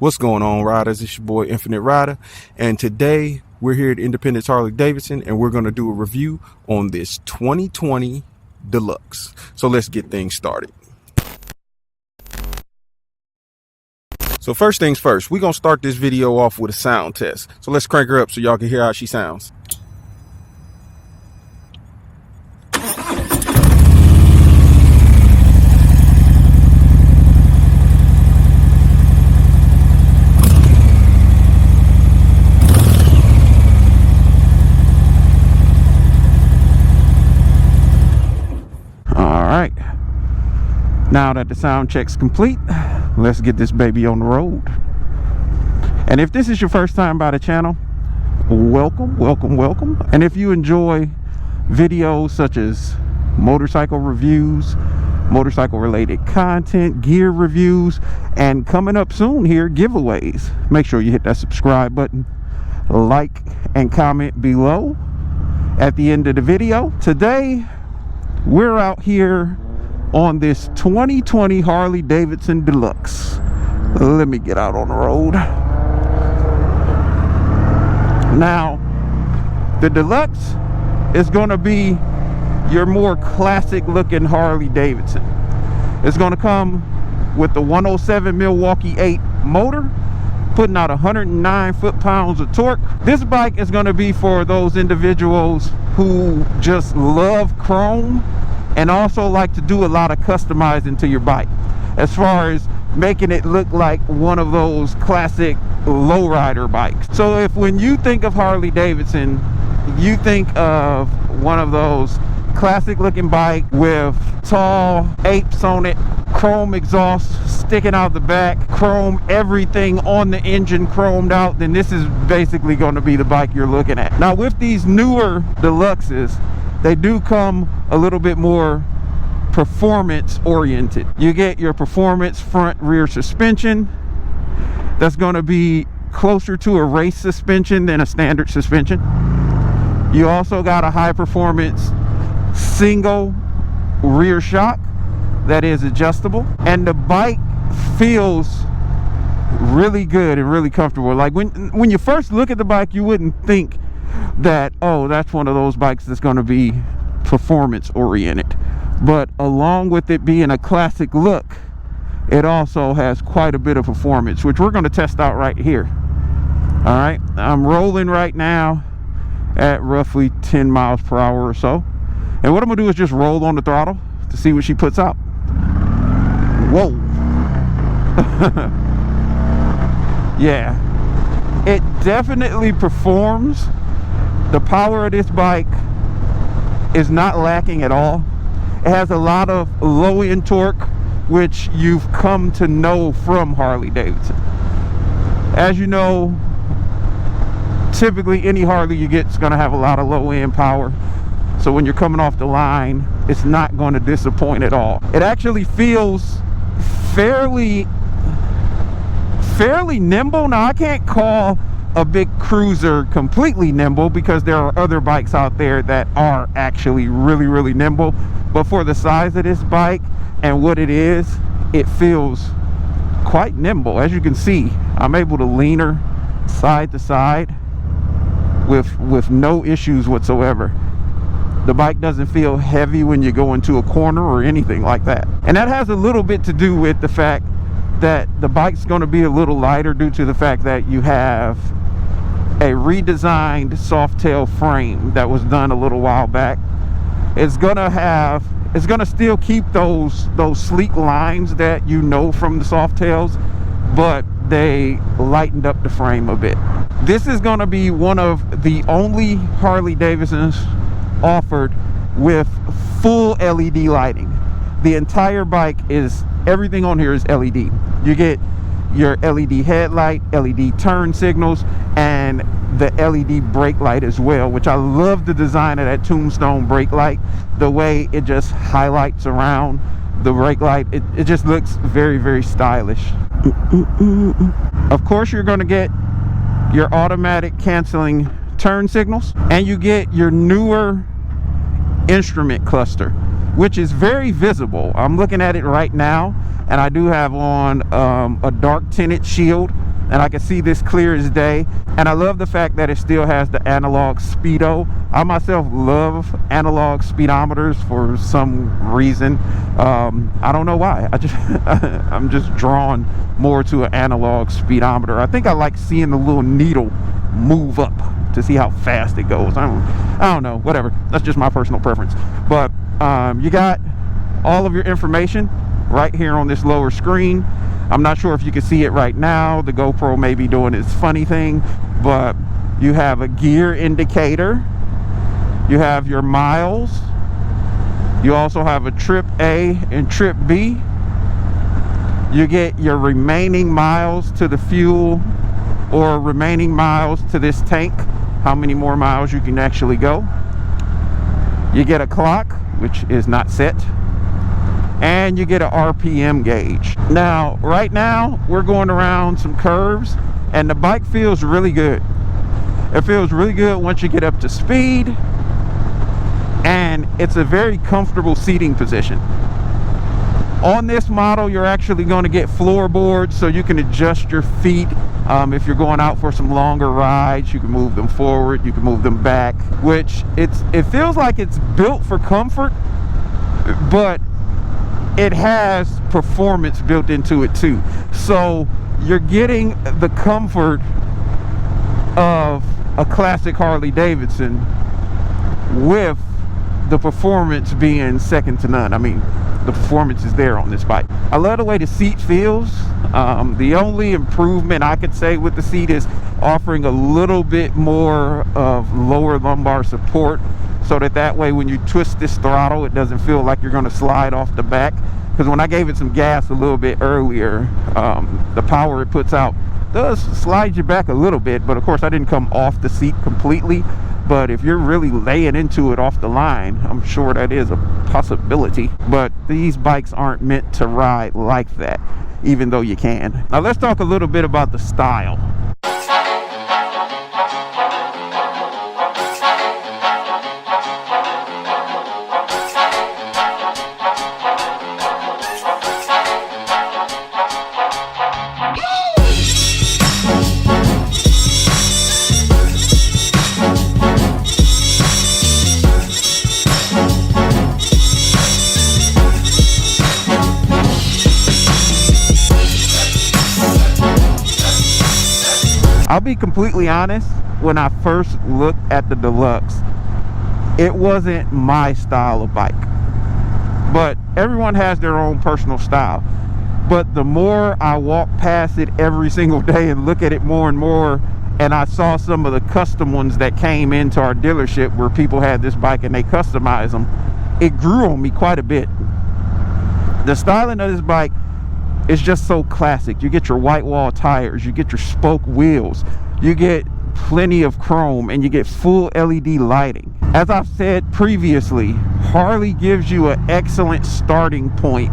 What's going on, riders? It's your boy Infinite Ryda, and today we're here at Independence Harley-Davidson, and we're going to do a review on this 2020 Deluxe. So let's get things started. So first things first, we're going to start this video off with a sound test. So let's crank her up so y'all can hear how she sounds. Alright, now that the sound check's complete, let's get this baby on the road. And if this is your first time by the channel, welcome. And if you enjoy videos such as motorcycle reviews, motorcycle related content, gear reviews, and coming up soon here, giveaways, make sure you hit that subscribe button, like and comment below at the end of the video. Today we're out here on this 2020 Harley-Davidson Deluxe. Let me get out on the road. Now, the Deluxe is going to be your more classic looking Harley-Davidson. It's going to come with the 107 Milwaukee 8 motor, putting out 109 foot-pounds of torque. This bike is going to be for those individuals who just love chrome and also like to do a lot of customizing to your bike, as far as making it look like one of those classic lowrider bikes. So if when you think of Harley-Davidson, you think of one of those classic looking bike with tall apes on it, chrome exhaust sticking out the back, chrome everything on the engine chromed out, then this is basically going to be the bike you're looking at. Now with these newer Deluxes, they do come a little bit more performance oriented. You get your performance front rear suspension that's going to be closer to a race suspension than a standard suspension. You also got a high performance single rear shock that is adjustable, and the bike feels really good and really comfortable. Like when you first look at the bike, you wouldn't think that, oh, that's one of those bikes that's going to be performance oriented, but along with it being a classic look, it also has quite a bit of performance, which we're going to test out right here. All right, I'm rolling right now at roughly 10 miles per hour or so, and what I'm gonna do is just roll on the throttle to see what she puts out. Whoa. Yeah, it definitely performs. The power of this bike is not lacking at all. It has a lot of low end torque, which you've come to know from Harley-Davidson. As you know, typically any Harley you get is going to have a lot of low end power. So when you're coming off the line, it's not going to disappoint at all. It actually feels fairly nimble. Now, I can't call a big cruiser completely nimble because there are other bikes out there that are actually really nimble, but for the size of this bike and what it is, it feels quite nimble. As you can see, I'm able to lean her side to side with no issues whatsoever. The bike doesn't feel heavy when you go into a corner or anything like that, and that has a little bit to do with the fact that the bike's going to be a little lighter due to the fact that you have a redesigned Softail frame that was done a little while back. It's gonna still keep those sleek lines that you know from the Softails, but they lightened up the frame a bit. This is gonna be one of the only Harley-Davidsons offered with full LED lighting. The entire bike everything on here is LED. You get your LED headlight, LED turn signals, and the LED brake light as well, which I love the design of that tombstone brake light. The way it just highlights around the brake light, it just looks very stylish. Of course, you're going to get your automatic canceling turn signals, and you get your newer instrument cluster, which is very visible. I'm looking at it right now, and I do have on a dark tinted shield and I can see this clear as day. And I love the fact that it still has the analog speedo. I myself love analog speedometers for some reason. I don't know why. I'm just drawn more to an analog speedometer. I think I like seeing the little needle move up to see how fast it goes. I don't know, whatever. That's just my personal preference. But you got all of your information right here on this lower screen. I'm not sure if you can see it right now. The GoPro may be doing its funny thing, but you have a gear indicator. You have your miles. You also have a trip A and trip B. You get your remaining miles to the fuel or remaining miles to this tank, how many more miles you can actually go. You get a clock, which is not set, and you get an RPM gauge. Now, right now, we're going around some curves, and the bike feels really good. It feels really good once you get up to speed, and it's a very comfortable seating position. On this model, you're actually going to get floorboards, so you can adjust your feet. If you're going out for some longer rides, you can move them forward, you can move them back, which it feels like it's built for comfort, but it has performance built into it too. So you're getting the comfort of a classic Harley-Davidson with the performance being second to none. I mean, the performance is there on this bike. I love the way the seat feels. The only improvement I could say with the seat is offering a little bit more of lower lumbar support, so that way when you twist this throttle, it doesn't feel like you're going to slide off the back. Because when I gave it some gas a little bit earlier, the power it puts out does slide you back a little bit. But of course, I didn't come off the seat completely. But if you're really laying into it off the line, I'm sure that is a possibility. But these bikes aren't meant to ride like that, even though you can. Now let's talk a little bit about the style. I'll be completely honest, when I first looked at the Deluxe, it wasn't my style of bike. But everyone has their own personal style. But the more I walk past it every single day and look at it more and more, and I saw some of the custom ones that came into our dealership where people had this bike and they customized them, it grew on me quite a bit. The styling of this bike is just so classic. You get your white wall tires, you get your spoke wheels, you get plenty of chrome, and you get full LED lighting. As I've said previously, Harley gives you an excellent starting point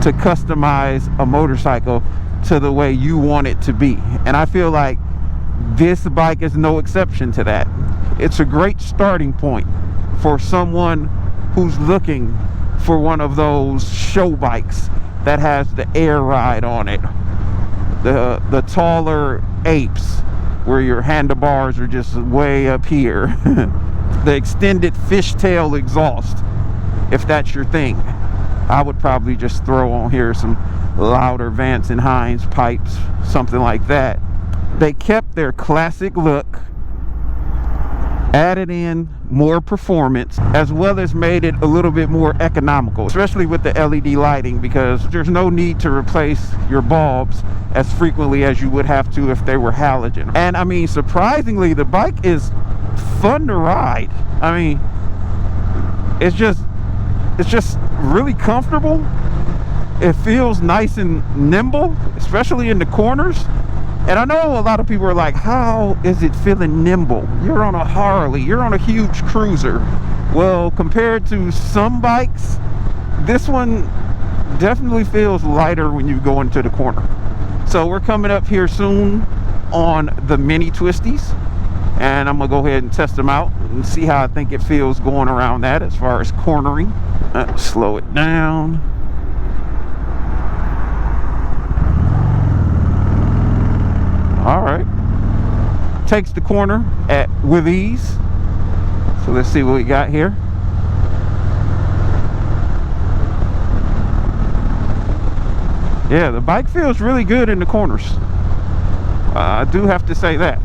to customize a motorcycle to the way you want it to be. And I feel like this bike is no exception to that. It's a great starting point for someone who's looking for one of those show bikes that has the air ride on it, the taller apes where your handlebars are just way up here, the extended fishtail exhaust, if that's your thing. I would probably just throw on here some louder Vance and Hines pipes, something like that. They kept their classic look, added in more performance, as well as made it a little bit more economical, especially with the LED lighting, because there's no need to replace your bulbs as frequently as you would have to if they were halogen. And I mean, surprisingly, the bike is fun to ride. I mean, it's just really comfortable. It feels nice and nimble, especially in the corners. And I know a lot of people are like, how is it feeling nimble? You're on a Harley, you're on a huge cruiser. Well, compared to some bikes, this one definitely feels lighter when you go into the corner. So we're coming up here soon on the mini twisties, and I'm gonna go ahead and test them out and see how I think it feels going around that as far as cornering. Slow it down. takes the corner with ease. So let's see what we got here. Yeah, the bike feels really good in the corners. I do have to say that.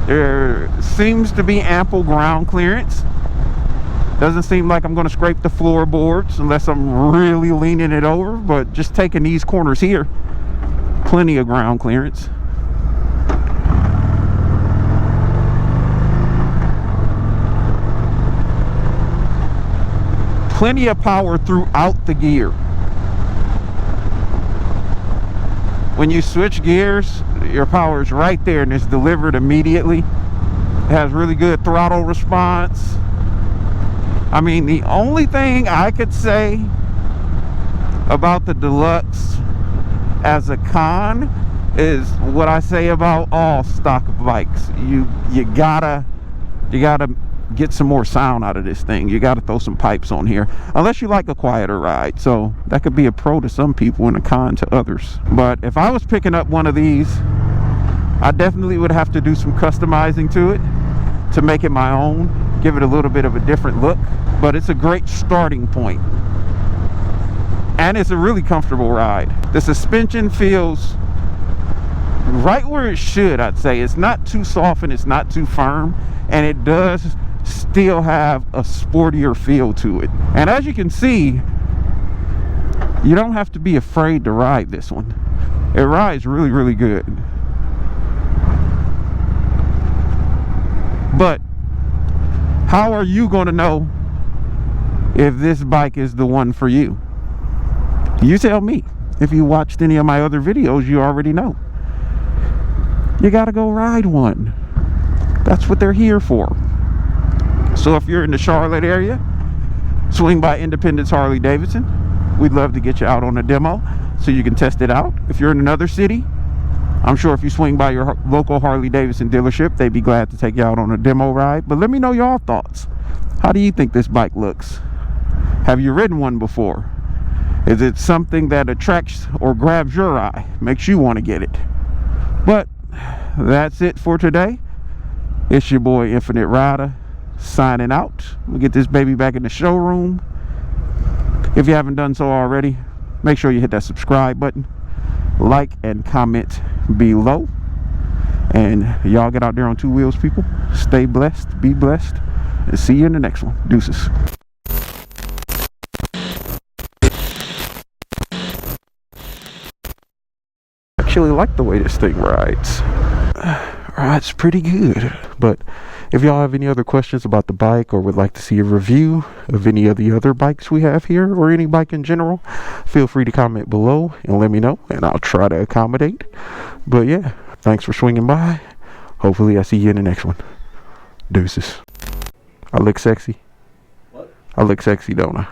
There seems to be ample ground clearance. Doesn't seem like I'm going to scrape the floorboards unless I'm really leaning it over, but just taking these corners here, plenty of ground clearance. Plenty of power throughout the gear. When you switch gears, your power is right there and it's delivered immediately. It has really good throttle response. I mean, the only thing I could say about the Deluxe as a con is what I say about all stock bikes. You gotta get some more sound out of this thing. You gotta throw some pipes on here, unless you like a quieter ride. So that could be a pro to some people and a con to others. But if I was picking up one of these, I definitely would have to do some customizing to it to make it my own, give it a little bit of a different look. But it's a great starting point, and it's a really comfortable ride. The suspension feels right where it should, I'd say. It's not too soft and it's not too firm, and it does still have a sportier feel to it. And as you can see, you don't have to be afraid to ride this one. It rides really, really good. But how are you going to know if this bike is the one for you? You tell me. If you watched any of my other videos, you already know. You got to go ride one. That's what they're here for. So if you're in the Charlotte area, swing by Independence Harley-Davidson. We'd love to get you out on a demo so you can test it out. If you're in another city, I'm sure if you swing by your local Harley-Davidson dealership, they'd be glad to take you out on a demo ride. But let me know your thoughts. How do you think this bike looks? Have you ridden one before? Is it something that attracts or grabs your eye, makes you want to get it? But that's it for today. It's your boy Infinite Ryda signing out. We'll get this baby back in the showroom. If you haven't done so already, make sure you hit that subscribe button, like and comment below, and y'all get out there on two wheels, people. Stay blessed, be blessed, and see you in the next one. Deuces. Actually like the way this thing rides. Rides pretty good. But if y'all have any other questions about the bike, or would like to see a review of any of the other bikes we have here, or any bike in general, feel free to comment below and let me know, and I'll try to accommodate. But yeah, thanks for swinging by. Hopefully I see you in the next one. Deuces. I look sexy. What? I look sexy, don't I?